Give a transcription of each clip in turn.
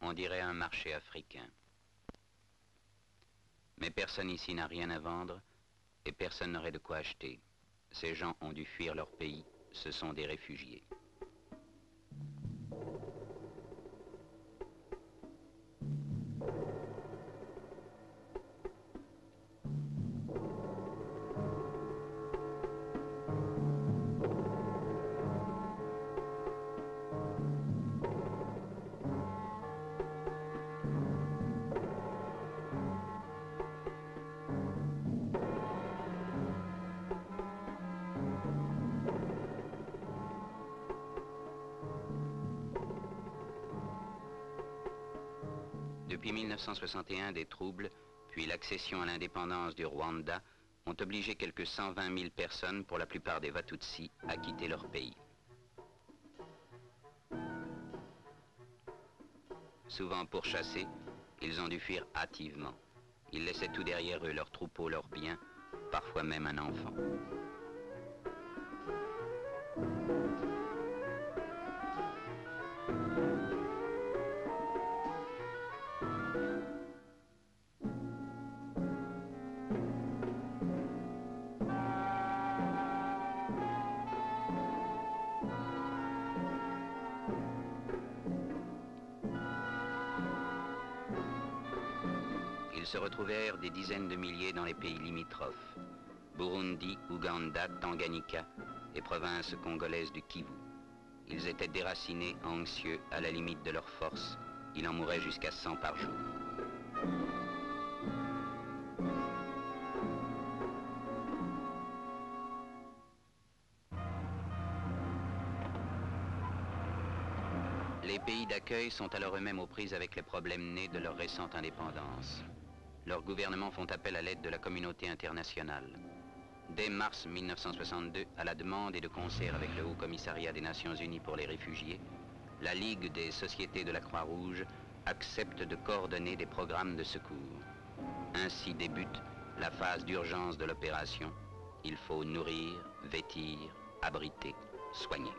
on dirait un marché africain. Mais personne ici n'a rien à vendre et personne n'aurait de quoi acheter. Ces gens ont dû fuir leur pays, ce sont des réfugiés. Depuis 1961, des troubles, puis l'accession à l'indépendance du Rwanda, ont obligé quelques 120 000 personnes, pour la plupart des Watutsi, à quitter leur pays. Souvent pourchassés, ils ont dû fuir hâtivement. Ils laissaient tout derrière eux, leurs troupeaux, leurs biens, parfois même un enfant. Ils se retrouvèrent des dizaines de milliers dans les pays limitrophes, Burundi, Ouganda, Tanganyika et provinces congolaises du Kivu. Ils étaient déracinés, anxieux, à la limite de leur force. Il en mourait jusqu'à 100 par jour. Les pays d'accueil sont alors eux-mêmes aux prises avec les problèmes nés de leur récente indépendance. Leurs gouvernements font appel à l'aide de la communauté internationale. Dès mars 1962, à la demande et de concert avec le Haut Commissariat des Nations Unies pour les réfugiés, la Ligue des sociétés de la Croix-Rouge accepte de coordonner des programmes de secours. Ainsi débute la phase d'urgence de l'opération. Il faut nourrir, vêtir, abriter, soigner.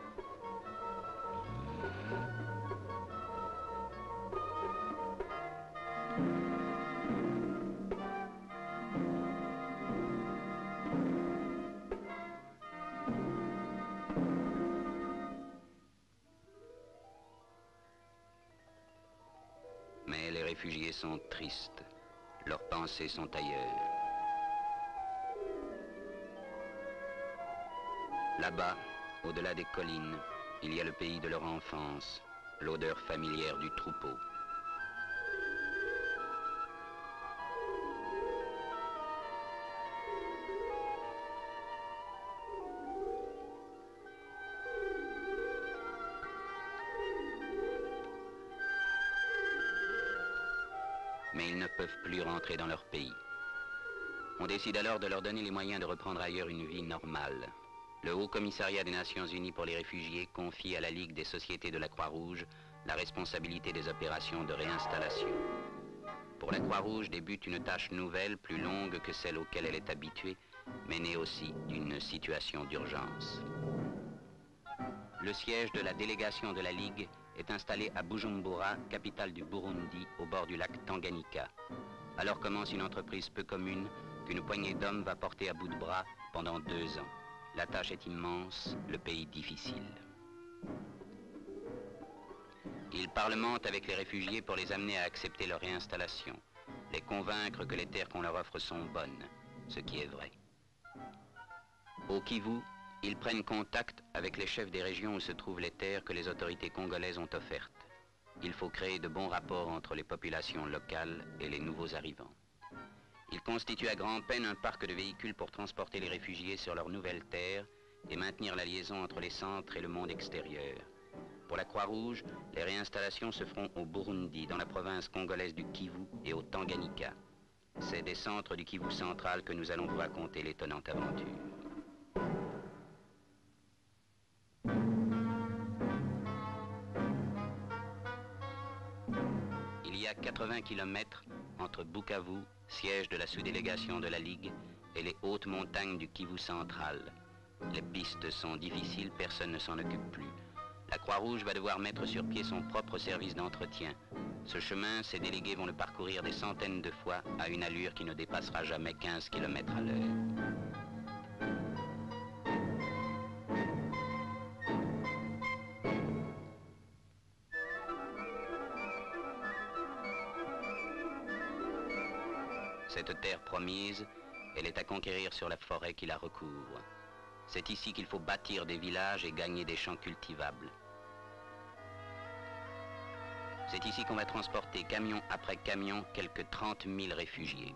Mais les réfugiés sont tristes. Leurs pensées sont ailleurs. Là-bas, au-delà des collines, il y a le pays de leur enfance, l'odeur familière du troupeau. Mais ils ne peuvent plus rentrer dans leur pays. On décide alors de leur donner les moyens de reprendre ailleurs une vie normale. Le Haut Commissariat des Nations Unies pour les réfugiés confie à la Ligue des sociétés de la Croix-Rouge la responsabilité des opérations de réinstallation. Pour la Croix-Rouge débute une tâche nouvelle, plus longue que celle auquel elle est habituée, mais née aussi d'une situation d'urgence. Le siège de la délégation de la Ligue est installé à Bujumbura, capitale du Burundi, au bord du lac Tanganyika. Alors commence une entreprise peu commune qu'une poignée d'hommes va porter à bout de bras pendant 2 ans. La tâche est immense, le pays difficile. Ils parlementent avec les réfugiés pour les amener à accepter leur réinstallation, les convaincre que les terres qu'on leur offre sont bonnes, ce qui est vrai. Au Kivu, ils prennent contact avec les chefs des régions où se trouvent les terres que les autorités congolaises ont offertes. Il faut créer de bons rapports entre les populations locales et les nouveaux arrivants. Ils constituent à grand-peine un parc de véhicules pour transporter les réfugiés sur leurs nouvelles terres et maintenir la liaison entre les centres et le monde extérieur. Pour la Croix-Rouge, les réinstallations se feront au Burundi, dans la province congolaise du Kivu et au Tanganyika. C'est des centres du Kivu central que nous allons vous raconter l'étonnante aventure. Il y a 80 km entre Bukavu, siège de la sous-délégation de la Ligue, et les hautes montagnes du Kivu central. Les pistes sont difficiles, personne ne s'en occupe plus. La Croix-Rouge va devoir mettre sur pied son propre service d'entretien. Ce chemin, ces délégués vont le parcourir des centaines de fois à une allure qui ne dépassera jamais 15 km à l'heure. Cette terre promise, elle est à conquérir sur la forêt qui la recouvre. C'est ici qu'il faut bâtir des villages et gagner des champs cultivables. C'est ici qu'on va transporter camion après camion quelques 30 000 réfugiés.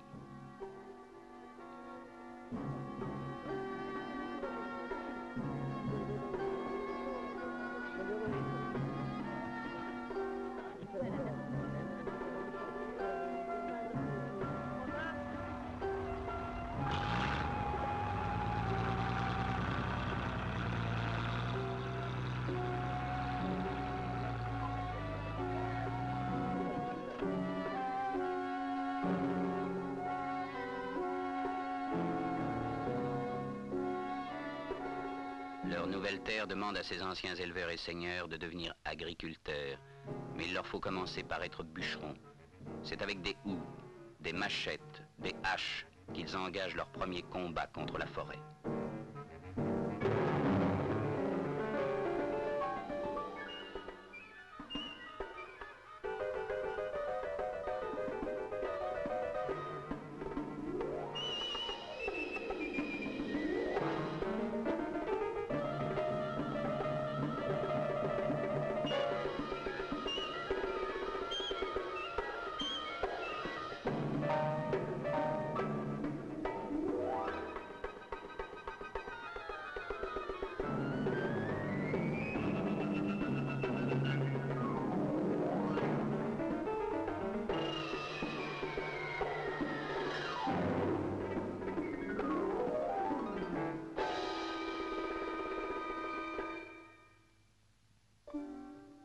Leur nouvelle terre demande à ces anciens éleveurs et seigneurs de devenir agriculteurs. Mais il leur faut commencer par être bûcherons. C'est avec des houes, des machettes, des haches qu'ils engagent leur premier combat contre la forêt.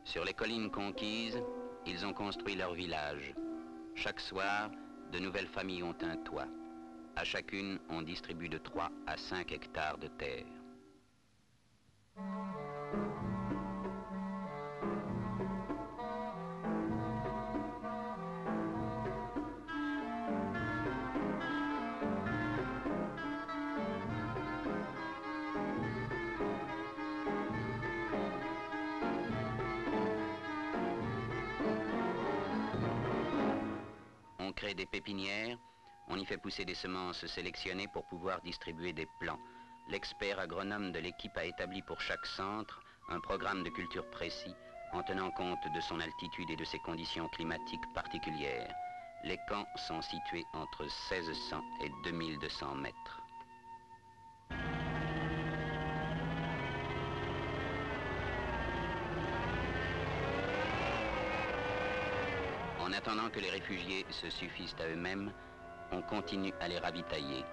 Sur les collines conquises, ils ont construit leur village. Chaque soir, de nouvelles familles ont un toit. À chacune, on distribue de 3 à 5 hectares de terre. On crée des pépinières, on y fait pousser des semences sélectionnées pour pouvoir distribuer des plants. L'expert agronome de l'équipe a établi pour chaque centre un programme de culture précis en tenant compte de son altitude et de ses conditions climatiques particulières. Les camps sont situés entre 1600 et 2200 mètres. En attendant que les réfugiés se suffisent à eux-mêmes, on continue à les ravitailler.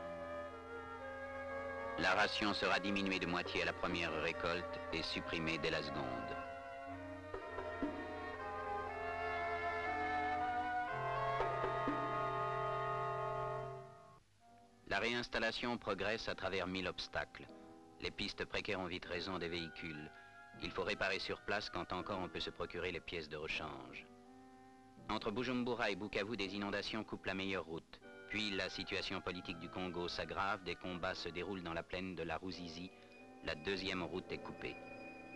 La ration sera diminuée de moitié à la première récolte et supprimée dès la seconde. La réinstallation progresse à travers 1000 obstacles. Les pistes précaires ont vite raison des véhicules. Il faut réparer sur place quand encore on peut se procurer les pièces de rechange. Entre Bujumbura et Bukavu, des inondations coupent la meilleure route. Puis la situation politique du Congo s'aggrave, des combats se déroulent dans la plaine de la Ruzizi. La deuxième route est coupée.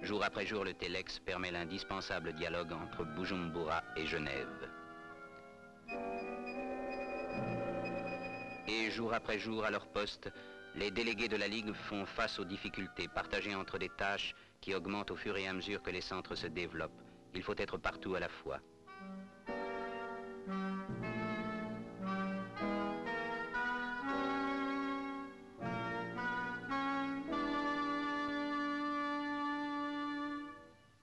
Jour après jour, le Telex permet l'indispensable dialogue entre Bujumbura et Genève. Et jour après jour, à leur poste, les délégués de la Ligue font face aux difficultés, partagées entre des tâches qui augmentent au fur et à mesure que les centres se développent. Il faut être partout à la fois.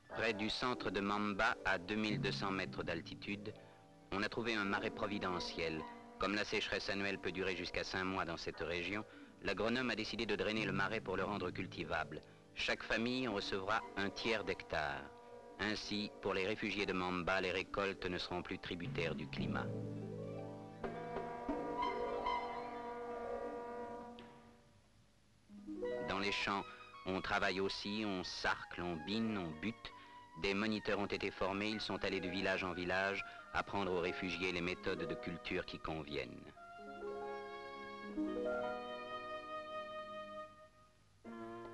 Près du centre de Mamba, à 2200 mètres d'altitude, on a trouvé un marais providentiel. Comme la sécheresse annuelle peut durer jusqu'à 5 mois dans cette région, l'agronome a décidé de drainer le marais pour le rendre cultivable. Chaque famille en recevra un tiers d'hectare. Ainsi, pour les réfugiés de Mamba, les récoltes ne seront plus tributaires du climat. Dans les champs, on travaille aussi, on sarcle, on bine, on bute. Des moniteurs ont été formés, ils sont allés de village en village apprendre aux réfugiés les méthodes de culture qui conviennent.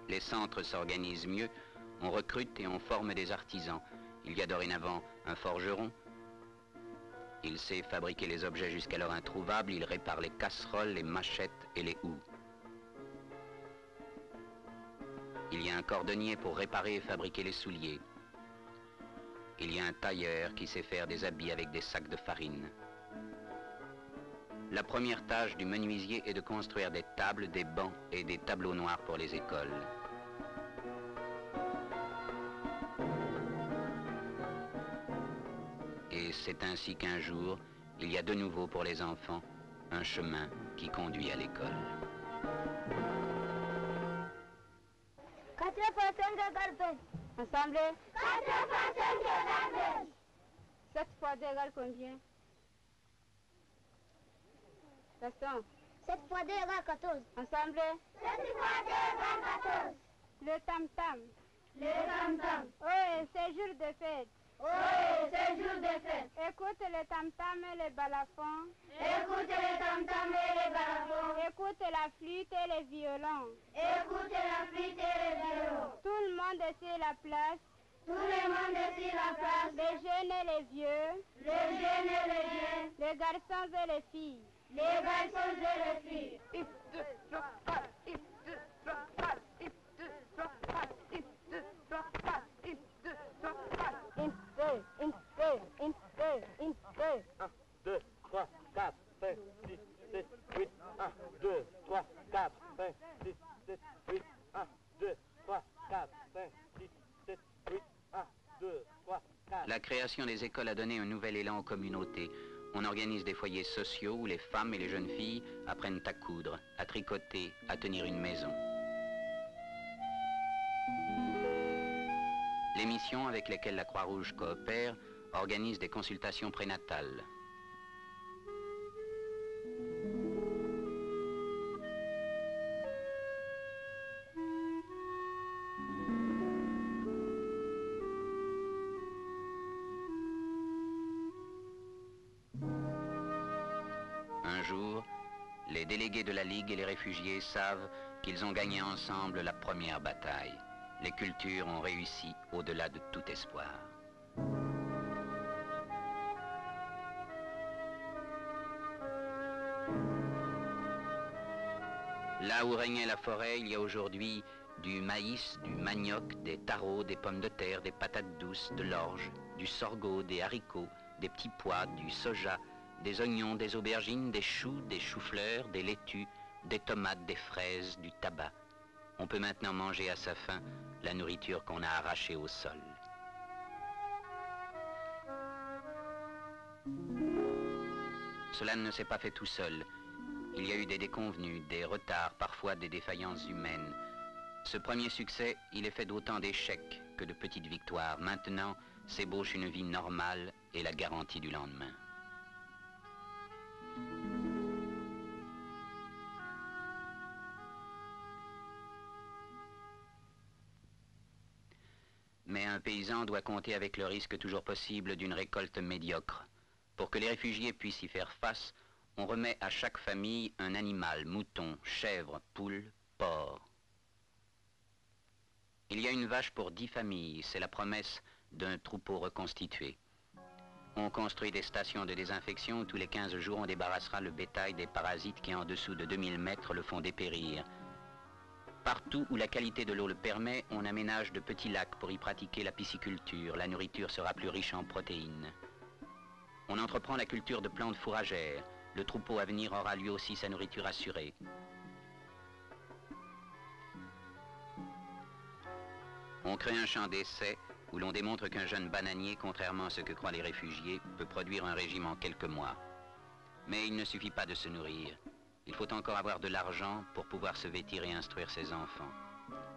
Les centres s'organisent mieux, on recrute et on forme des artisans. Il y a dorénavant un forgeron. Il sait fabriquer les objets jusqu'alors introuvables, il répare les casseroles, les machettes et les houes. Il y a un cordonnier pour réparer et fabriquer les souliers. Il y a un tailleur qui sait faire des habits avec des sacs de farine. La première tâche du menuisier est de construire des tables, des bancs et des tableaux noirs pour les écoles. Et c'est ainsi qu'un jour, il y a de nouveau pour les enfants un chemin qui conduit à l'école. 4% de garbage. Ensemble. 4% de garbage. 7 fois 2 égale combien? Restons. 7 fois 2 égale 14. Ensemble. 7 fois 2 égale 14. Le tam-tam. Le tam-tam. Oui, c'est jour de fête. Oui, c'est jour de fête. Écoute le tam-tam et les balafons. Écoute le tam-tam et les balafons. Écoute la flûte et les violons. Écoute la flûte et les violons. Tout le monde est sur la place. Tout le monde est sur la place. Les jeunes et les vieux. Les jeunes et les vieux. Les garçons et les filles. Les garçons et les filles. La création des écoles a donné un nouvel élan aux communautés. On organise des foyers sociaux où les femmes et les jeunes filles apprennent à coudre, à tricoter, à tenir une maison. Les missions avec lesquelles la Croix-Rouge coopère organisent des consultations prénatales. Un jour, les délégués de la Ligue et les réfugiés savent qu'ils ont gagné ensemble la première bataille. Les cultures ont réussi au-delà de tout espoir. Là où régnait la forêt, il y a aujourd'hui du maïs, du manioc, des taros, des pommes de terre, des patates douces, de l'orge, du sorgho, des haricots, des petits pois, du soja, des oignons, des aubergines, des choux-fleurs, des laitues, des tomates, des fraises, du tabac. On peut maintenant manger à sa faim la nourriture qu'on a arrachée au sol. Cela ne s'est pas fait tout seul. Il y a eu des déconvenues, des retards, parfois des défaillances humaines. Ce premier succès, il est fait d'autant d'échecs que de petites victoires. Maintenant, s'ébauche une vie normale et la garantie du lendemain. Mais un paysan doit compter avec le risque toujours possible d'une récolte médiocre. Pour que les réfugiés puissent y faire face, on remet à chaque famille un animal, mouton, chèvre, poule, porc. Il y a une vache pour 10 familles, c'est la promesse d'un troupeau reconstitué. On construit des stations de désinfection où tous les 15 jours on débarrassera le bétail des parasites qui en dessous de 2000 mètres le font dépérir. Partout où la qualité de l'eau le permet, on aménage de petits lacs pour y pratiquer la pisciculture. La nourriture sera plus riche en protéines. On entreprend la culture de plantes fourragères. Le troupeau à venir aura lui aussi sa nourriture assurée. On crée un champ d'essai où l'on démontre qu'un jeune bananier, contrairement à ce que croient les réfugiés, peut produire un régime en quelques mois. Mais il ne suffit pas de se nourrir. Il faut encore avoir de l'argent pour pouvoir se vêtir et instruire ses enfants.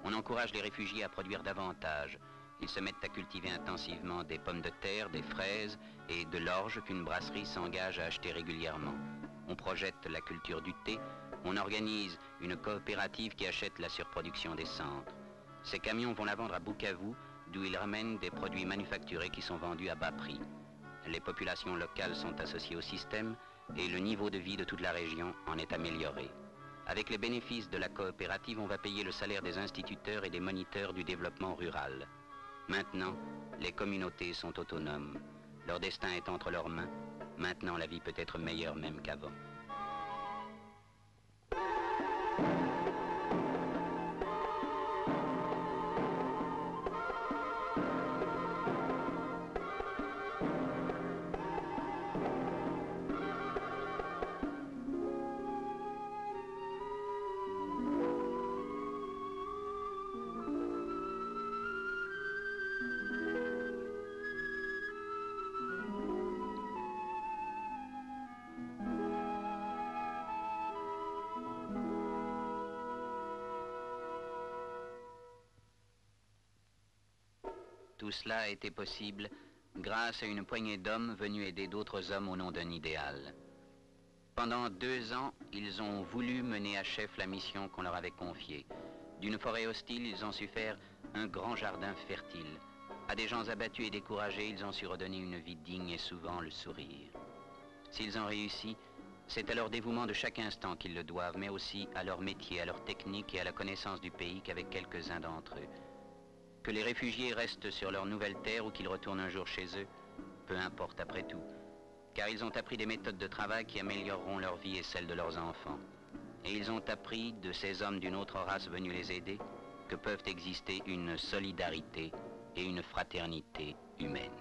On encourage les réfugiés à produire davantage. Ils se mettent à cultiver intensivement des pommes de terre, des fraises et de l'orge qu'une brasserie s'engage à acheter régulièrement. On projette la culture du thé. On organise une coopérative qui achète la surproduction des centres. Ces camions vont la vendre à Bukavu, d'où ils ramènent des produits manufacturés qui sont vendus à bas prix. Les populations locales sont associées au système et le niveau de vie de toute la région en est amélioré. Avec les bénéfices de la coopérative, on va payer le salaire des instituteurs et des moniteurs du développement rural. Maintenant, les communautés sont autonomes. Leur destin est entre leurs mains. Maintenant, la vie peut être meilleure même qu'avant. Tout cela a été possible grâce à une poignée d'hommes venus aider d'autres hommes au nom d'un idéal. Pendant 2 ans, ils ont voulu mener à chef la mission qu'on leur avait confiée. D'une forêt hostile, ils ont su faire un grand jardin fertile. À des gens abattus et découragés, ils ont su redonner une vie digne et souvent le sourire. S'ils ont réussi, c'est à leur dévouement de chaque instant qu'ils le doivent, mais aussi à leur métier, à leur technique et à la connaissance du pays qu'avec quelques-uns d'entre eux. Que les réfugiés restent sur leur nouvelle terre ou qu'ils retournent un jour chez eux, peu importe après tout, car ils ont appris des méthodes de travail qui amélioreront leur vie et celle de leurs enfants. Et ils ont appris de ces hommes d'une autre race venus les aider que peuvent exister une solidarité et une fraternité humaine.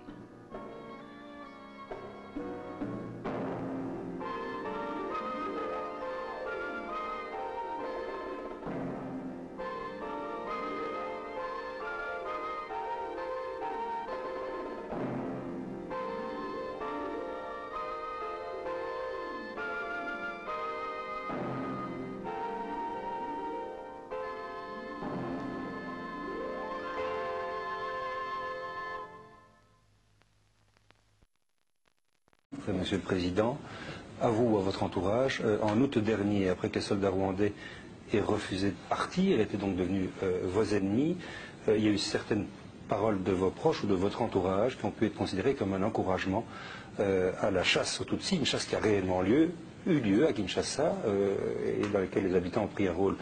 Monsieur le Président, à vous ou à votre entourage, en août dernier, après que les soldats rwandais aient refusé de partir, étaient donc devenus vos ennemis, il y a eu certaines paroles de vos proches ou de votre entourage qui ont pu être considérées comme un encouragement à la chasse aux Tutsis, une chasse qui a réellement eu lieu à Kinshasa et dans laquelle les habitants ont pris un rôle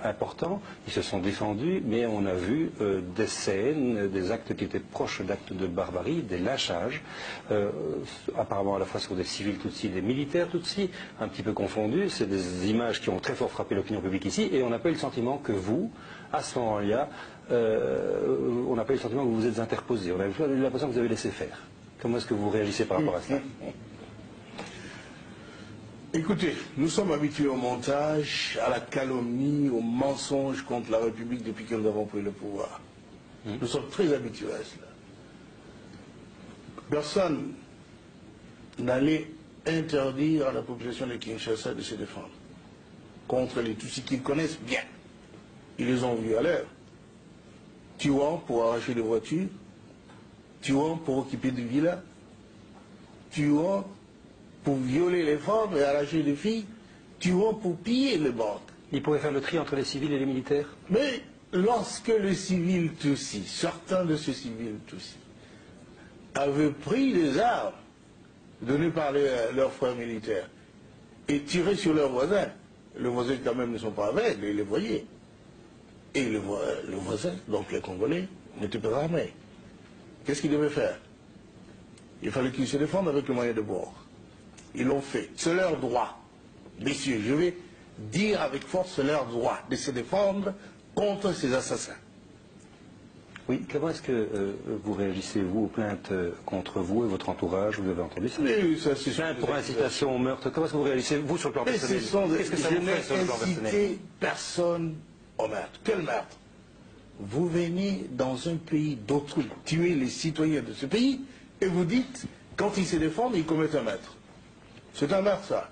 important. Ils se sont défendus, mais on a vu des scènes, des actes qui étaient proches d'actes de barbarie, des lynchages, apparemment à la fois sur des civils Tutsis et des militaires Tutsis, un petit peu confondus. C'est des images qui ont très fort frappé l'opinion publique ici, et on n'a pas eu le sentiment que vous, à ce moment-là, on n'a pas eu le sentiment que vous vous êtes interposé. On a eu l'impression que vous avez laissé faire. Comment est-ce que vous réagissez par rapport à cela? Écoutez, nous sommes habitués au montage, à la calomnie, au mensonge contre la République depuis que nous avons pris le pouvoir. Nous sommes très habitués à cela. Personne n'allait interdire à la population de Kinshasa de se défendre contre les Tutsis qu'ils connaissent bien. Ils les ont vus à l'heure. Tuant pour arracher des voitures, tuant pour occuper des villas, tuant pour violer les femmes et arracher les filles, tuant pour piller les banques. Ils pourraient faire le tri entre les civils et les militaires? Mais lorsque les civils Tutsis, certains de ces civils Tutsis, avaient pris les armes données par leurs frères militaires et tiré sur leurs voisins, les voisins quand même ne sont pas aveugles, ils les voyaient. Et le voisin, donc les Congolais, n'étaient pas armés. Qu'est-ce qu'ils devaient faire? Il fallait qu'ils se défendent avec le moyen de bord. Ils l'ont fait. C'est leur droit. Messieurs, je vais dire avec force, c'est leur droit de se défendre contre ces assassins. Oui, comment est-ce que vous réagissez, vous, aux plaintes contre vous et votre entourage? Vous avez entendu ça? Mais ça c'est plainte pour incitation au meurtre. Comment est-ce que vous réagissez, vous, sur le plan personnel? Qu'est-ce que ça vous fait sur le plan personnel? Je n'ai incité personne au meurtre. Quel meurtre? Vous venez dans un pays d'autrui, tuer les citoyens de ce pays, et vous dites, quand ils se défendent, ils commettent un meurtre. C'est un meurtre, ça.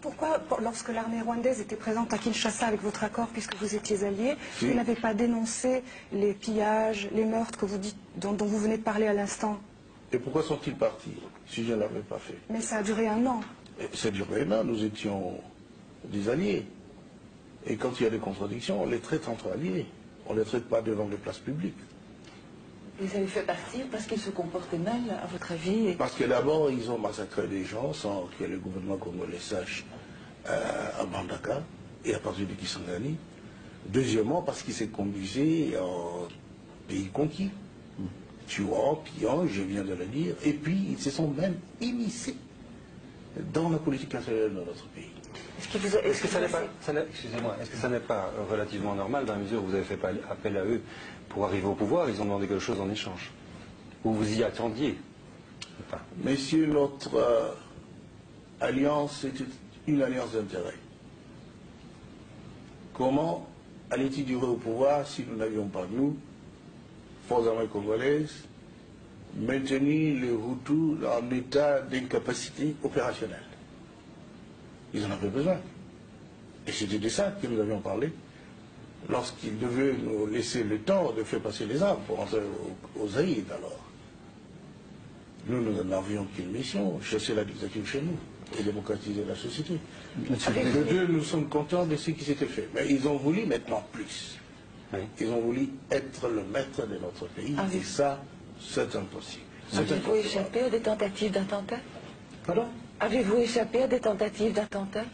Pourquoi, lorsque l'armée rwandaise était présente à Kinshasa avec votre accord, puisque vous étiez alliés, vous n'avez pas dénoncé les pillages, les meurtres que vous dites, dont vous venez de parler à l'instant? Et pourquoi sont-ils partis, si je ne l'avais pas fait? Mais ça a duré 1 an. Ça a duré 1 an, nous étions des alliés. Et quand il y a des contradictions, on les traite entre alliés. on ne les traite pas devant les places publiques. Vous avez fait partir parce qu'ils se comportaient mal, à votre avis? Parce que d'abord, ils ont massacré des gens sans que le gouvernement congolais sache à Bandaka et à partir de Kisangani. Deuxièmement, parce qu'ils s'est conduisé en pays conquis, tuant, pillant, je viens de le dire, et puis ils se sont même immiscés dans la politique intérieure de notre pays. Est-ce que ça n'est pas, excusez-moi, est-ce que ça n'est pas relativement normal dans la mesure où vous avez fait appel à eux pour arriver au pouvoir, ils ont demandé quelque chose en échange? Ou vous y attendiez? Enfin. Messieurs, notre alliance est une alliance d'intérêt. Comment allait-il durer au pouvoir si nous n'avions pas, nous, forces armées congolaises, maintenu les Hutus en état d'incapacité opérationnelle? Ils en avaient besoin. Et c'était de ça que nous avions parlé lorsqu'ils devaient nous laisser le temps de faire passer les armes pour entrer aux Zaïd alors. Nous n'avions qu'une mission, chasser la dictature chez nous et démocratiser la société. Les deux, nous sommes contents de ce qui s'était fait. Mais ils ont voulu maintenant plus. Oui. Ils ont voulu être le maître de notre pays. Et ça, c'est impossible. Avez-vous échappé à des tentatives d'attentat? Pardon? Avez-vous échappé à des tentatives d'attentat?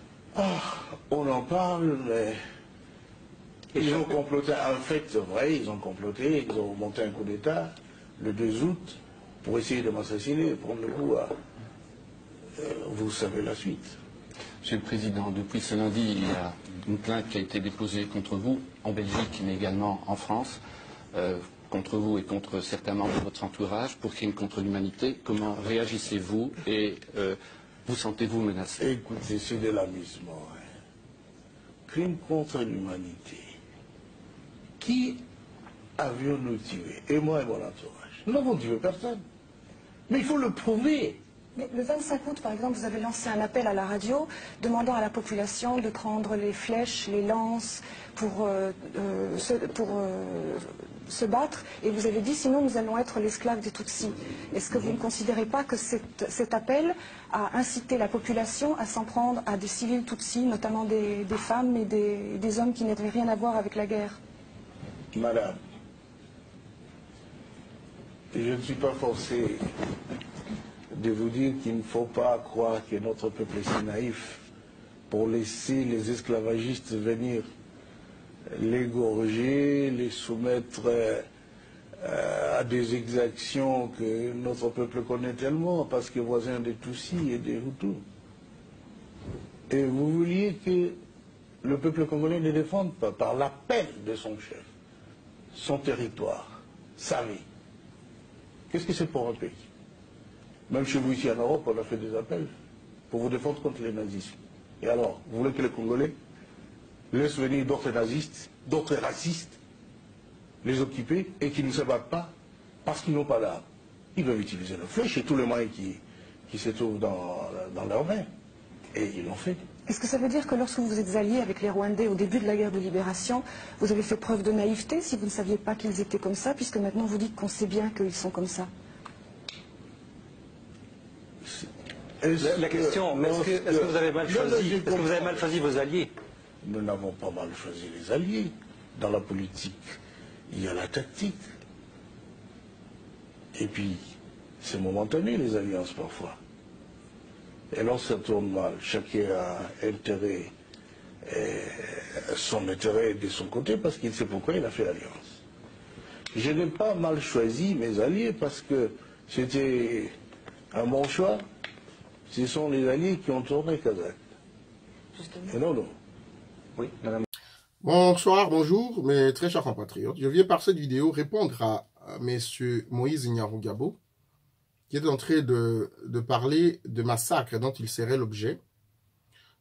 On en parle, mais ils ont comploté. En fait, c'est vrai, ils ont comploté, ils ont monté un coup d'État le 2 août pour essayer de m'assassiner, prendre le coup à... vous savez la suite. Monsieur le Président, depuis ce lundi, il y a une plainte qui a été déposée contre vous, en Belgique, mais également en France, contre vous et contre certains membres de votre entourage, pour crime contre l'humanité. Comment réagissez-vous et vous sentez-vous menacé? Écoutez, c'est de l'amusement. Hein. Crime contre l'humanité. Qui avions-nous tué? Et moi et mon entourage. Nous n'avons tué personne. Mais il faut le prouver. Mais le 25 août, par exemple, vous avez lancé un appel à la radio demandant à la population de prendre les flèches, les lances pour se battre. Et vous avez dit, sinon nous allons être l'esclave des Tutsis. Est-ce que vous ne considérez pas que cet appel a incité la population à s'en prendre à des civils Tutsis, notamment des femmes et des hommes qui n'avaient rien à voir avec la guerre? Madame, je ne suis pas forcé de vous dire qu'il ne faut pas croire que notre peuple est si naïf pour laisser les esclavagistes venir l'égorger, les soumettre à des exactions que notre peuple connaît tellement, parce que voisin des Tutsis et des Hutus. Et vous vouliez que le peuple congolais ne défende pas, par l'appel de son chef, son territoire, sa vie. Qu'est-ce que c'est pour un pays? Même chez vous ici en Europe, on a fait des appels pour vous défendre contre les nazismes. Et alors, vous voulez que les Congolais laissent venir d'autres nazistes, d'autres racistes, les occuper et qui ne se battent pas parce qu'ils n'ont pas d'armes? Ils doivent utiliser le flèche et tous les moyens qui se trouvent dans leurs mains. Et ils l'ont fait. Est-ce que ça veut dire que lorsque vous vous êtes alliés avec les Rwandais au début de la guerre de libération, vous avez fait preuve de naïveté si vous ne saviez pas qu'ils étaient comme ça, puisque maintenant vous dites qu'on sait bien qu'ils sont comme ça? La question, est-ce que vous avez mal choisi? Est-ce que vous avez mal choisi vos alliés? Nous n'avons pas mal choisi les alliés. Dans la politique, il y a la tactique. Et puis, c'est momentané les alliances parfois. Et lorsque ça tourne mal, chacun a intérêt, son intérêt de son côté parce qu'il sait pourquoi il a fait alliance. Je n'ai pas mal choisi mes alliés parce que c'était un bon choix. Ce sont les alliés qui ont tourné Kazakh. Et non. Oui, madame. Bonsoir, bonjour, mes très chers compatriotes. Je viens par cette vidéo répondre à M. Moïse Nyarugabo, qui est en train de parler de massacres dont il serait l'objet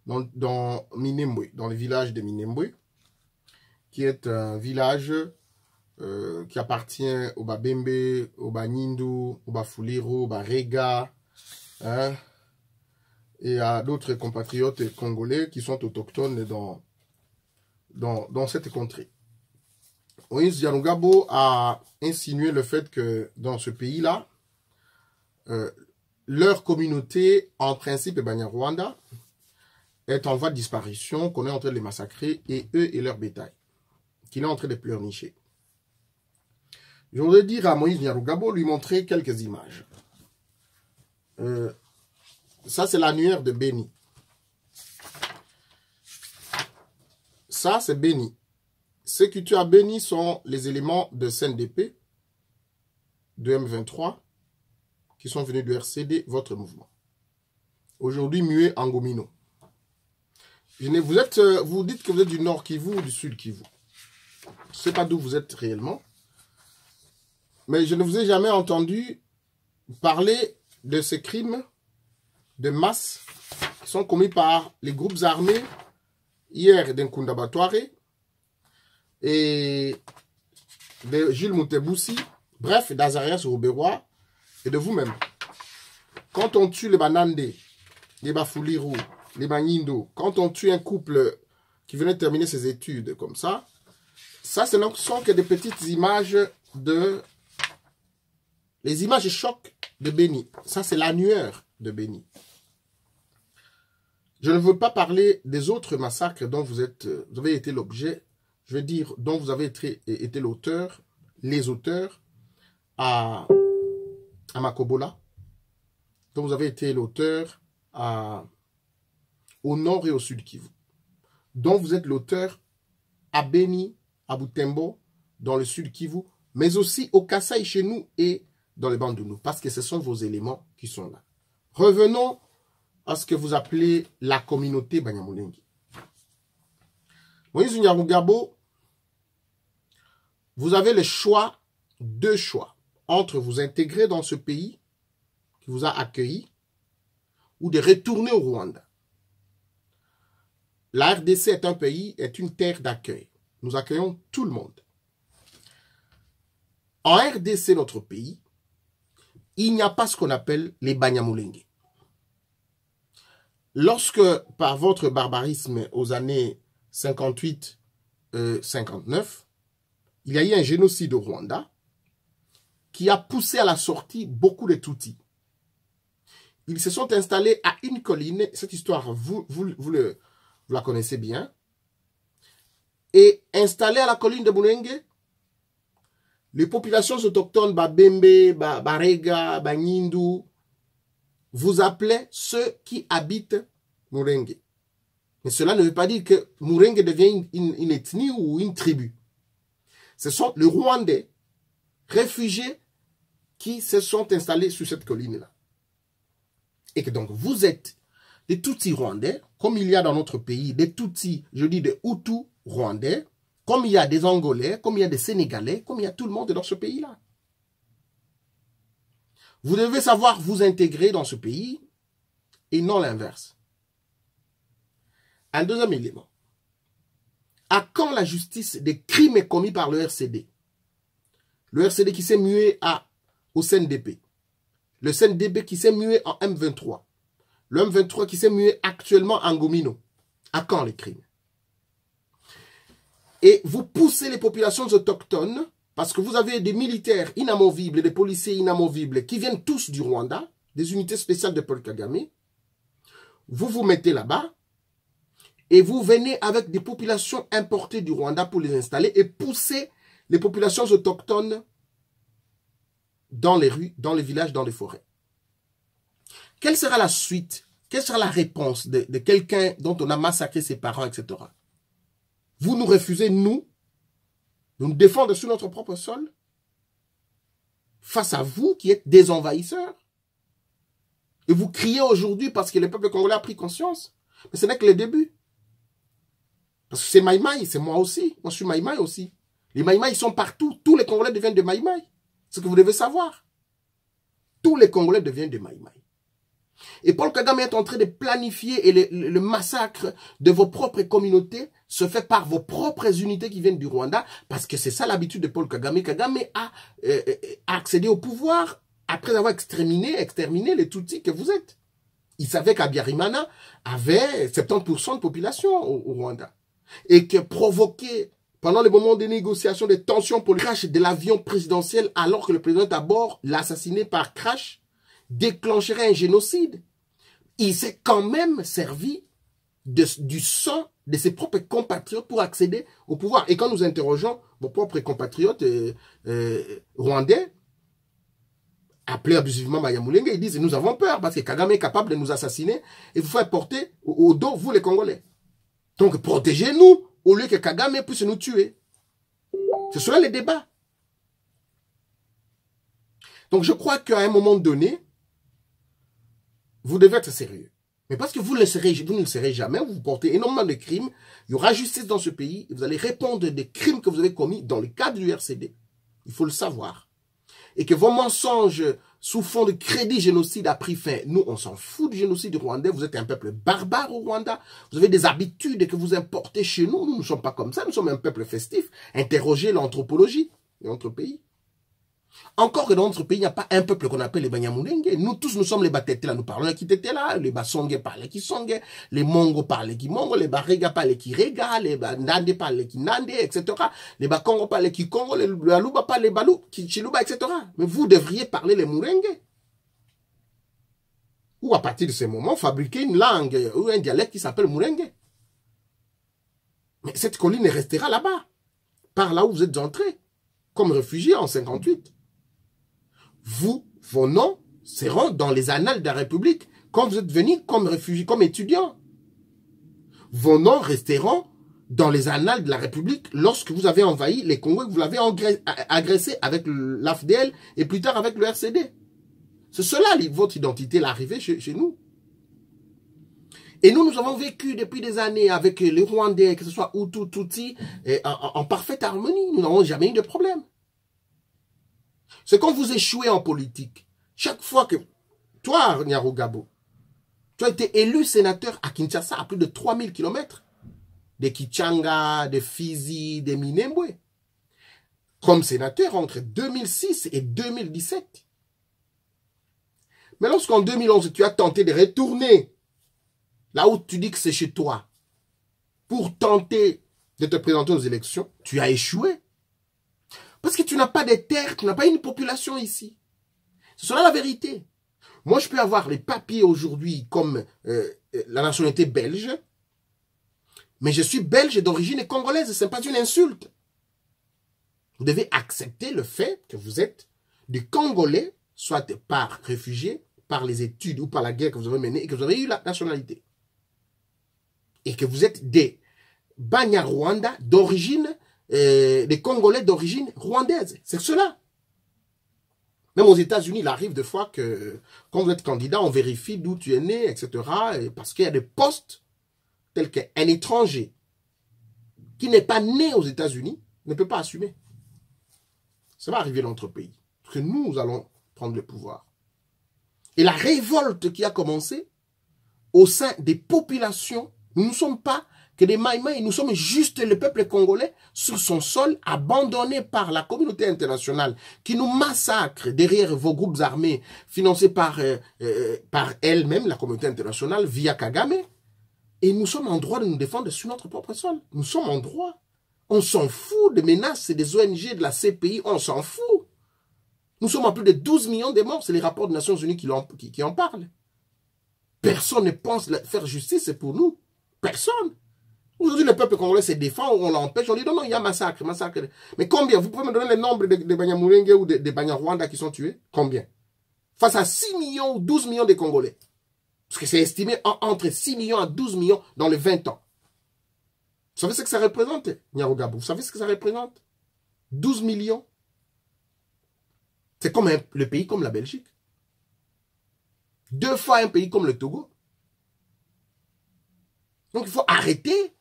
dans Minembwe, dans le village de Minembwe, qui est un village qui appartient au Babembe, au Banindu, au Bafuliro, au Barega, hein, et à d'autres compatriotes congolais qui sont autochtones dans cette contrée. Moïse Nyarugabo a insinué le fait que dans ce pays-là, leur communauté, en principe, Banyarwanda, est en voie de disparition, qu'on est en train de les massacrer, et eux et leur bétail, qu'il est en train de pleurnicher. Je voudrais dire à Moïse Nyarugabo, lui montrer quelques images. Ça, c'est l'annuaire de Béni. Ça, c'est Béni. Ce que tu as béni sont les éléments de CNDP, de M23, qui sont venus du RCD, votre mouvement. Aujourd'hui, muet en Ngomino. Vous dites que vous êtes du Nord Kivu ou du Sud Kivu. Je ne sais pas d'où vous êtes réellement. Mais je ne vous ai jamais entendu parler de ces crimes de masse qui sont commis par les groupes armés hier d'Nkunda Batware et de Jules Mouteboussi, bref, d'Azarias Rouberois et de vous-même. Quand on tue les Banandé, les Bafouliru, les Banindo, quand on tue un couple qui venait de terminer ses études comme ça, ce ne sont que des petites images de... Les images chocs de Béni. Ça, c'est l'annuaire de Béni. Je ne veux pas parler des autres massacres dont vous avez été l'objet, je veux dire, dont vous avez été l'auteur, les auteurs à Makobola, dont vous avez été l'auteur au nord et au sud Kivu, dont vous êtes l'auteur à Béni, à Butembo, dans le sud Kivu, mais aussi au Kasaï chez nous et dans les Bandounou, parce que ce sont vos éléments qui sont là. Revenons à ce que vous appelez la communauté Banyamulenge. Moïse Nyarugabo, vous avez le choix, deux choix, entre vous intégrer dans ce pays qui vous a accueilli ou de retourner au Rwanda. La RDC est un pays, est une terre d'accueil. Nous accueillons tout le monde. En RDC, notre pays, il n'y a pas ce qu'on appelle les Banyamulenge. Lorsque, par votre barbarisme aux années 58-59, il y a eu un génocide au Rwanda qui a poussé à la sortie beaucoup de Tutsis. Ils se sont installés à une colline, cette histoire, vous la connaissez bien, et installés à la colline de Mulenge, les populations autochtones, Babembe, Barega, Banyindu, vous appelez ceux qui habitent Mulenge. Mais cela ne veut pas dire que Mulenge devient une ethnie ou une tribu. Ce sont les Rwandais, réfugiés, qui se sont installés sur cette colline-là. Et que donc vous êtes des Tutsis rwandais, comme il y a dans notre pays des Tutsis, je dis des Hutus rwandais, comme il y a des Angolais, comme il y a des Sénégalais, comme il y a tout le monde dans ce pays-là. Vous devez savoir vous intégrer dans ce pays et non l'inverse. Un deuxième élément. À quand la justice des crimes commis par le RCD? Le RCD qui s'est mué au CNDP. Le CNDP qui s'est mué en M23. Le M23 qui s'est mué actuellement en Ngomino. À quand les crimes? Et vous poussez les populations autochtones, parce que vous avez des militaires inamovibles, des policiers inamovibles, qui viennent tous du Rwanda, des unités spéciales de Paul Kagame. Vous vous mettez là-bas, et vous venez avec des populations importées du Rwanda pour les installer, et pousser les populations autochtones dans les rues, dans les villages, dans les forêts. Quelle sera la suite? Quelle sera la réponse de quelqu'un dont on a massacré ses parents, etc.? Vous nous refusez, nous défendre sur notre propre sol, face à vous qui êtes des envahisseurs. Et vous criez aujourd'hui parce que le peuple congolais a pris conscience. Mais ce n'est que le début. Parce que c'est Maïmaï, c'est moi aussi. Moi, je suis Maïmaï aussi. Les Maïmaï sont partout. Tous les Congolais deviennent de Maïmaï. C'est ce que vous devez savoir. Tous les Congolais deviennent de Maïmaï. Et Paul Kagame est en train de planifier et le massacre de vos propres communautés se fait par vos propres unités qui viennent du Rwanda, parce que c'est ça l'habitude de Paul Kagame. Kagame a accédé au pouvoir après avoir exterminé les Tutsis que vous êtes. Il savait qu'Abiyarimana avait 70% de population au Rwanda. Et que provoquer, pendant les moments des négociations, des tensions pour le crash de l'avion présidentiel, alors que le président est à bord, l'assassiné par crash, déclencherait un génocide. Il s'est quand même servi du sang de ses propres compatriotes pour accéder au pouvoir. Et quand nous interrogeons vos propres compatriotes rwandais, appelés abusivement Banyamulenge, ils disent nous avons peur parce que Kagame est capable de nous assassiner et vous faire porter au dos, vous les Congolais. Donc protégez-nous au lieu que Kagame puisse nous tuer. C'est cela le débat. Donc je crois qu'à un moment donné, vous devez être sérieux. Mais parce que vous ne le serez jamais, vous portez énormément de crimes, il y aura justice dans ce pays, et vous allez répondre des crimes que vous avez commis dans le cadre du RCD. Il faut le savoir. Et que vos mensonges sous fond de crédit génocide a pris fin. Nous, on s'en fout du génocide rwandais. Vous êtes un peuple barbare au Rwanda. Vous avez des habitudes que vous importez chez nous. Nous ne sommes pas comme ça. Nous sommes un peuple festif. Interrogez l'anthropologie de notre pays. Encore que dans notre pays, il n'y a pas un peuple qu'on appelle les Banyamulenge. Nous tous, nous sommes les Batetela. Nous parlons qui Tetela. Les Basonge parlent qui Songe. Les Mongo parlent qui Mongo. Les Barega parlent qui Rega. Les Nande parlent qui Nande, etc. Les Bakongo parlent qui Congo. Les Baluba parlent les Balou, qui Chiluba, etc. Mais vous devriez parler les Murenge. Ou à partir de ce moment, fabriquer une langue ou un dialecte qui s'appelle Murenge. Mais cette colline restera là-bas. Par là où vous êtes entrés. Comme réfugiés en 58. Vos noms seront dans les annales de la République quand vous êtes venus comme réfugiés, comme étudiants. Vos noms resteront dans les annales de la République lorsque vous avez envahi les Congos et que vous l'avez agressé avec l'AFDL et plus tard avec le RCD. C'est cela, votre identité, l'arrivée chez nous. Et nous avons vécu depuis des années avec les Rwandais, que ce soit Hutu, Tutsi, en parfaite harmonie. Nous n'avons jamais eu de problème. C'est quand vous échouez en politique. Chaque fois que... Toi, Nyarugabo, tu as été élu sénateur à Kinshasa à plus de 3000 km. De Kichanga, de Fizi, de Minembwe. Comme sénateur entre 2006 et 2017. Mais lorsqu'en 2011, tu as tenté de retourner là où tu dis que c'est chez toi, pour tenter de te présenter aux élections, tu as échoué. Parce que tu n'as pas de terres, tu n'as pas une population ici. C'est cela la vérité. Moi, je peux avoir les papiers aujourd'hui comme la nationalité belge, mais je suis belge d'origine congolaise, ce n'est pas une insulte. Vous devez accepter le fait que vous êtes des Congolais, soit par réfugiés, par les études ou par la guerre que vous avez menée et que vous avez eu la nationalité. Et que vous êtes des Banyarwanda d'origine, des Congolais d'origine rwandaise. C'est cela. Même aux États-Unis, il arrive des fois que quand vous êtes candidat, on vérifie d'où tu es né, etc. Parce qu'il y a des postes tels qu'un étranger qui n'est pas né aux États-Unis ne peut pas assumer. Ça va arriver dans notre pays. Parce que nous allons prendre le pouvoir. Et la révolte qui a commencé au sein des populations, nous ne sommes pas que des maïmaïs, nous sommes juste le peuple congolais sur son sol, abandonné par la communauté internationale, qui nous massacre derrière vos groupes armés, financés par elle-même, la communauté internationale, via Kagame. Et nous sommes en droit de nous défendre sur notre propre sol. Nous sommes en droit. On s'en fout des menaces des ONG, de la CPI, on s'en fout. Nous sommes à plus de 12 millions de morts, c'est les rapports des Nations Unies qui en parlent. Personne ne pense faire justice pour nous. Personne. Aujourd'hui, le peuple congolais se défend, on l'empêche, on dit non, il y a massacre. Mais combien? Vous pouvez me donner le nombre de Banyamulenge ou de Banyarwanda qui sont tués? Combien? Face à 6 millions ou 12 millions de Congolais. Parce que c'est estimé entre 6 millions à 12 millions dans les 20 ans. Vous savez ce que ça représente, Nyarugabo? Vous savez ce que ça représente? 12 millions. C'est comme le pays comme la Belgique. 2 fois un pays comme le Togo. Donc il faut arrêter.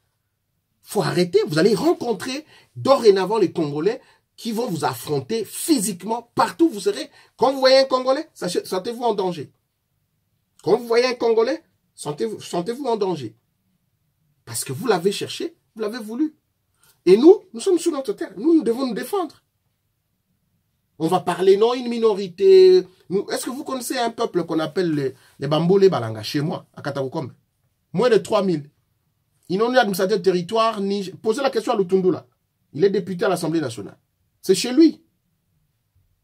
Vous allez rencontrer dorénavant les Congolais qui vont vous affronter physiquement partout où vous serez. Quand vous voyez un Congolais, sentez-vous en danger. Quand vous voyez un Congolais, sentez-vous en danger. Parce que vous l'avez cherché, vous l'avez voulu. Et nous sommes sur notre terre. Nous devons nous défendre. On va parler, non, une minorité. Est-ce que vous connaissez un peuple qu'on appelle les Bambole Balanga, chez moi, à Katakokombe? Moins de 3000. Ils n'ont ni administrateur de territoire, ni... Posez la question à Lutundula. Il est député à l'Assemblée nationale. C'est chez lui.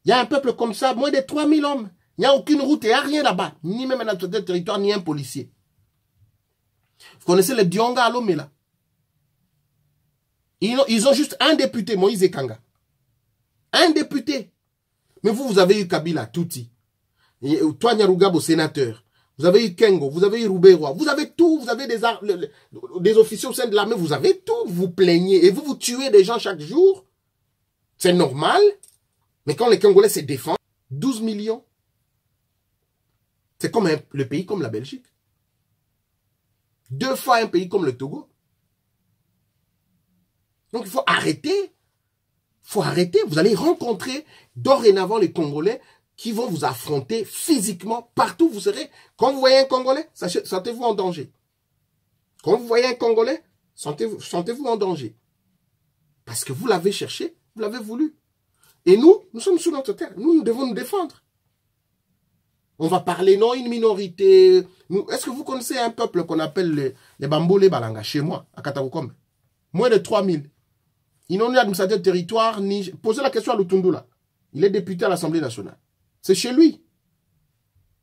Il y a un peuple comme ça, moins de 3000 hommes. Il n'y a aucune route, il n'y a rien là-bas. Ni même un administrateur de territoire, ni un policier. Vous connaissez le Dionga à Lomé, là? Ils ont juste un député, Moïse Ekanga. Un député. Mais vous avez eu Kabila, Tuti. Toi, Nyarugabo, sénateur. Vous avez eu Kengo, vous avez eu Rouberois. Vous avez tout, vous avez des officiers au sein de l'armée, vous avez tout. Vous plaignez et vous tuez des gens chaque jour. C'est normal. Mais quand les Congolais se défendent, 12 millions. C'est comme le pays comme la Belgique. 2 fois un pays comme le Togo. Donc il faut arrêter. Il faut arrêter. Vous allez rencontrer dorénavant les Congolais qui vont vous affronter physiquement partout où vous serez. Quand vous voyez un Congolais, sentez-vous en danger. Quand vous voyez un Congolais, sentez-vous en danger. Parce que vous l'avez cherché, vous l'avez voulu. Et nous sommes sur notre terre. Nous devons nous défendre. On va parler, non, une minorité. Est-ce que vous connaissez un peuple qu'on appelle les Bambolé Balanga, chez moi, à Katakokombe? Moins de 3000. Ils n'ont ni administrateur de territoire, ni... Posez la question à Lutundula. Il est député à l'Assemblée nationale. C'est chez lui.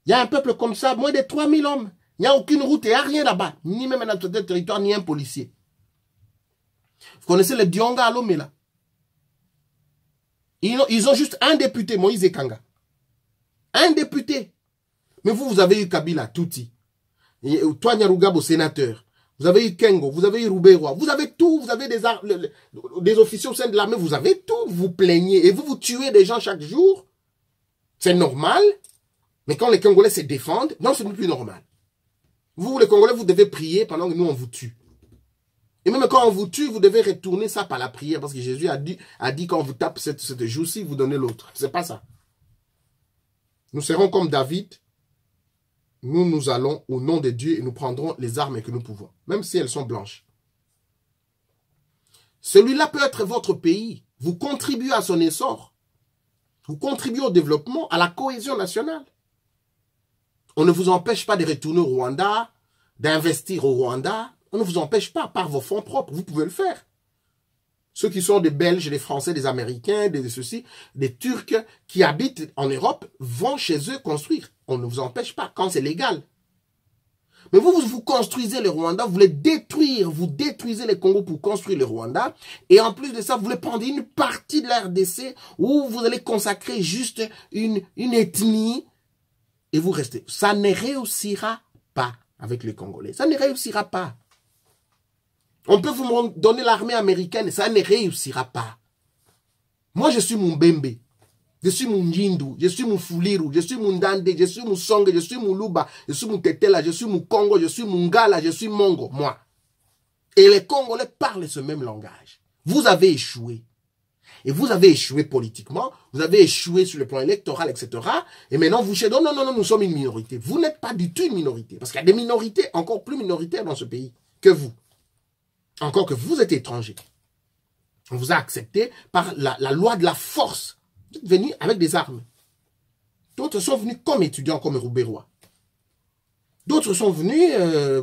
Il y a un peuple comme ça, moins de 3000 hommes. Il n'y a aucune route, il n'y a rien là-bas. Ni même un administrateur de territoire, ni un policier. Vous connaissez les Dionga à Lomé, là? Ils ont juste un député, Moïse Ekanga. Un député. Mais vous avez eu Kabila, Tuti. Toi, Nyarugabo, sénateur. Vous avez eu Kengo, vous avez eu Rouberois. Vous avez tout, vous avez des officiers au sein de l'armée, vous avez tout. Vous plaignez et vous tuez des gens chaque jour. C'est normal. Mais quand les Congolais se défendent, non, ce n'est plus normal. Vous, les Congolais, vous devez prier pendant que nous, on vous tue. Et même quand on vous tue, vous devez retourner ça par la prière. Parce que Jésus a dit quand on vous tape cette joue-ci, vous donnez l'autre. C'est pas ça. Nous serons comme David. Nous allons au nom de Dieu et nous prendrons les armes que nous pouvons. Même si elles sont blanches. Celui-là peut être votre pays. Vous contribuez à son essor. Vous contribuez au développement, à la cohésion nationale. On ne vous empêche pas de retourner au Rwanda, d'investir au Rwanda. On ne vous empêche pas par vos fonds propres. Vous pouvez le faire. Ceux qui sont des Belges, des Français, des Américains, des Turcs qui habitent en Europe vont chez eux construire. On ne vous empêche pas quand c'est légal. Mais vous construisez le Rwanda, vous voulez détruire, vous détruisez les Congos pour construire le Rwanda. Et en plus de ça, vous voulez prendre une partie de la RDC où vous allez consacrer juste une ethnie et vous restez. Ça ne réussira pas avec les Congolais. Ça ne réussira pas. On peut vous donner l'armée américaine, ça ne réussira pas. Moi, je suis Mumbembe. Je suis Mundindu, je suis Mufuliru, je suis Mundande, je suis Musonge, je suis Muluba, je suis Mutetela, je suis Mukongo, je suis Mungala, je suis Mongo, moi. Et les Congolais parlent ce même langage. Vous avez échoué. Et vous avez échoué politiquement, vous avez échoué sur le plan électoral, etc. Et maintenant, vous dites, non, non, non, nous sommes une minorité. Vous n'êtes pas du tout une minorité. Parce qu'il y a des minorités encore plus minoritaires dans ce pays que vous. Encore que vous êtes étranger. On vous a accepté par la loi de la force. Vous êtes venus avec des armes. D'autres sont venus comme étudiants, comme Rouberois. D'autres sont venus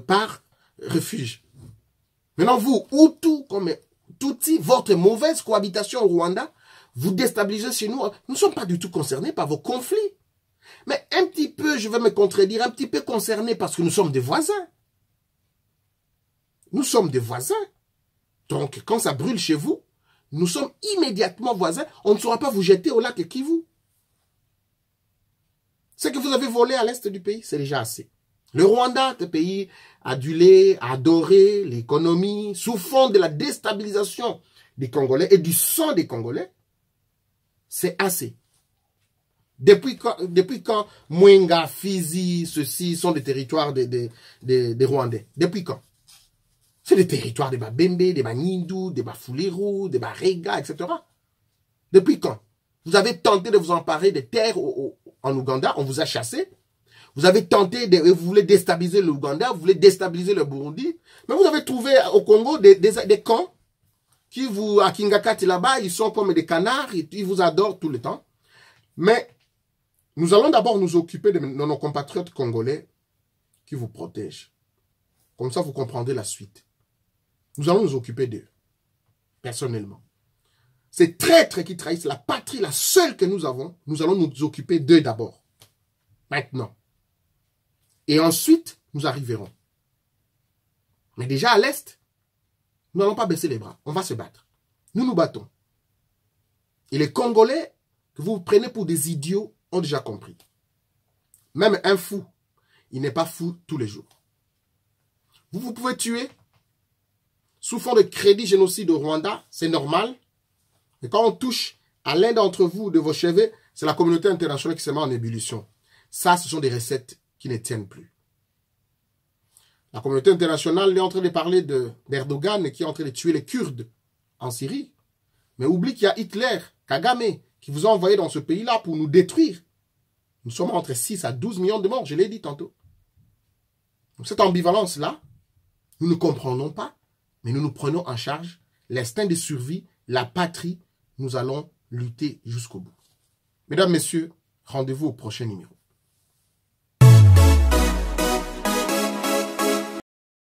par refuge. Maintenant, vous, Hutu, comme Tutsi, votre mauvaise cohabitation au Rwanda, vous déstabilisez chez nous. Nous ne sommes pas du tout concernés par vos conflits. Mais un petit peu, je vais me contredire, un petit peu concernés parce que nous sommes des voisins. Nous sommes des voisins. Donc, quand ça brûle chez vous, nous sommes immédiatement voisins. On ne saura pas vous jeter au lac Kivu. Ce que vous avez volé à l'est du pays, c'est déjà assez. Le Rwanda, ce pays adulé, adoré, l'économie, sous fond de la déstabilisation des Congolais et du sang des Congolais, c'est assez. Depuis quand Mwenga, Fizi, ceux-ci sont des territoires des Rwandais? Depuis quand? C'est des territoires des Babembe, des Banyindu, des Bafuliru, des Barega, etc. Depuis quand? Vous avez tenté de vous emparer des terres en Ouganda, on vous a chassé. Vous avez tenté vous voulez déstabiliser l'Ouganda, vous voulez déstabiliser le Burundi. Mais vous avez trouvé au Congo des camps qui à Kingakati là-bas, ils sont comme des canards, ils vous adorent tout le temps. Mais nous allons d'abord nous occuper de nos compatriotes congolais qui vous protègent. Comme ça, vous comprendrez la suite. Nous allons nous occuper d'eux, personnellement. Ces traîtres qui trahissent la patrie, la seule que nous avons, nous allons nous occuper d'eux d'abord. Maintenant. Et ensuite, nous arriverons. Mais déjà à l'Est, nous n'allons pas baisser les bras. On va se battre. Nous nous battons. Et les Congolais que vous prenez pour des idiots ont déjà compris. Même un fou, il n'est pas fou tous les jours. Vous pouvez tuer sous fond de crédit génocide au Rwanda, c'est normal. Et quand on touche à l'un d'entre vous, de vos cheveux, c'est la communauté internationale qui se met en ébullition. Ça, ce sont des recettes qui ne tiennent plus. La communauté internationale est en train de parler d'Erdogan qui est en train de tuer les Kurdes en Syrie. Mais oublie qu'il y a Hitler, Kagame, qui vous a envoyé dans ce pays-là pour nous détruire. Nous sommes entre 6 à 12 millions de morts, je l'ai dit tantôt. Donc cette ambivalence-là, nous ne comprenons pas, mais nous nous prenons en charge l'instinct de survie, la patrie, nous allons lutter jusqu'au bout. Mesdames, Messieurs, rendez-vous au prochain numéro.